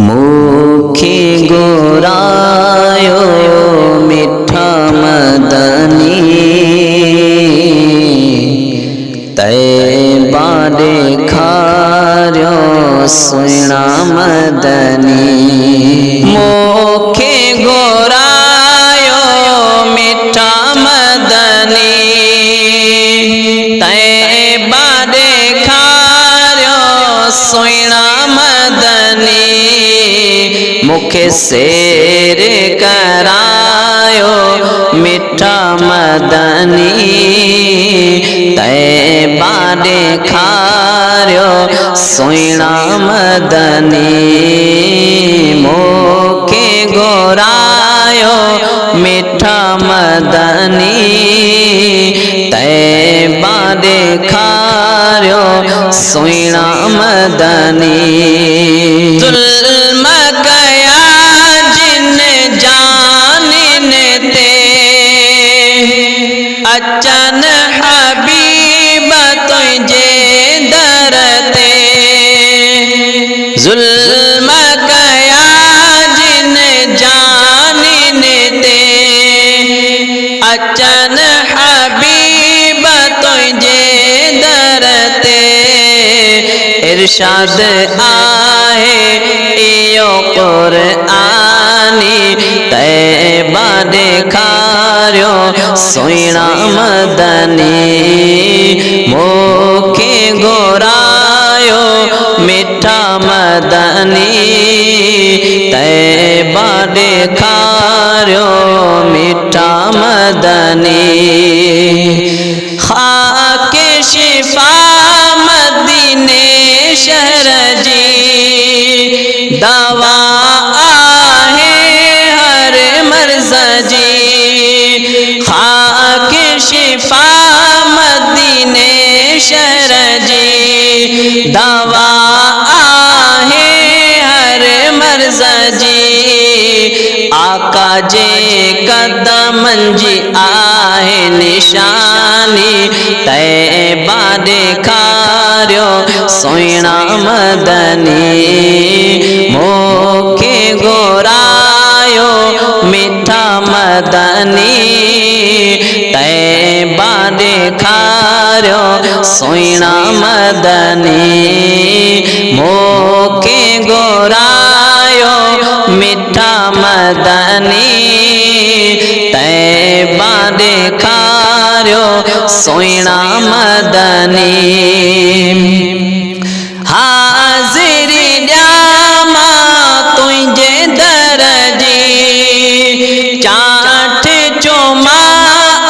मुखे गोरायो मिठा मदनी तैबा देखार्यो सुना मदनी। मुखे गोरायो मिठा मदनी तैबा देखार्यो सुना मदनी। मुखे शेर करायो मिठा मदनी तैबा देखार्यो सुना मदनी। मुखे गोरायो मिठा मदनी तैबा देखार्यो सुना मदनी। जुल्म गया जिन जाने ते अचन हबीब तुझे दरते। जुल्म गया जिन जाने ते अचन हबीब तुझे दरते। इरशाद आहे इयो कुरआनी तैबा देखार्यो सुना मदनी। मुखे गोरायो मिठा मदनी तैबा देखार्यो मिठा मदनी। खाके शिफा मदीने शहर जी दवा आहे हर मर्ज जी। खाके शिफा मदीने शहर जी दवा आहे हर मर्ज जी। आका जे कदमन जी आहे निशानी तैबा देखार्यो सुना मदनी। मुखे गोरायो मिठा मदनी तैबा देखार्यो सुना मदनी। मुखे गोरायो मिठा मदनी तैबा देखार्यो सुना मदनी। हाजिरी ड्यामा तुझे दरजी चाठ चोमा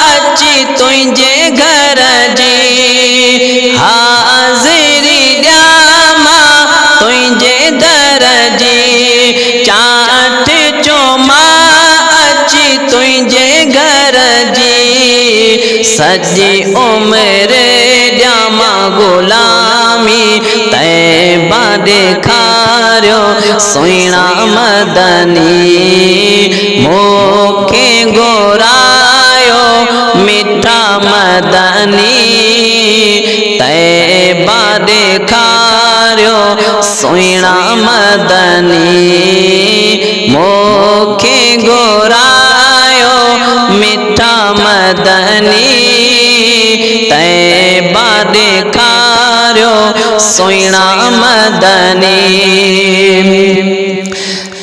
अची तुझे घर जी। हाजिरी ड्यामा तुझे दरजी चाठ चोमा अची तुझे घर जी। सजी उम्र ड्यामा गुलामी तैबा देखार्यो सुना मदनी। मुखे गोरायो मिठा मदनी तैबा देखार्यो सुना मदनी। मुखे गोरायो मिठा मदनी तैबा देखार्यो सुना मदनी।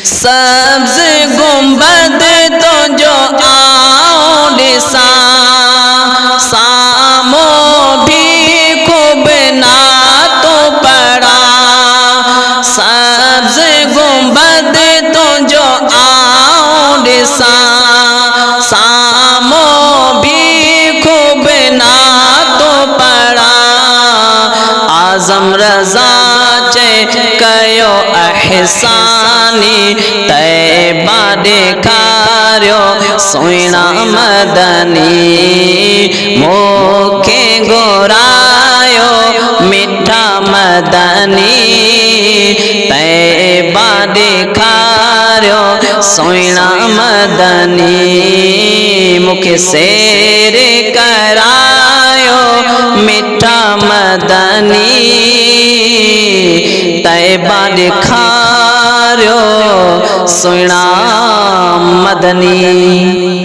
सब्ज गुंबद तो जो आओ दिसा सामो भी खूब ना तो पड़ा। सब्ज गुंबद तो जो आओ दिसा सामो भी खूब ना तो पड़ा। आजम रजा चे कयो एहसानी तैबा देखार्यो सुना मदनी। मुखे गोरायो मिठा मदनी तैबा देखार्यो सुना मदनी। मुखे शेर करायो मिठा मदनी तैबा देखार्यो सोना मदनी।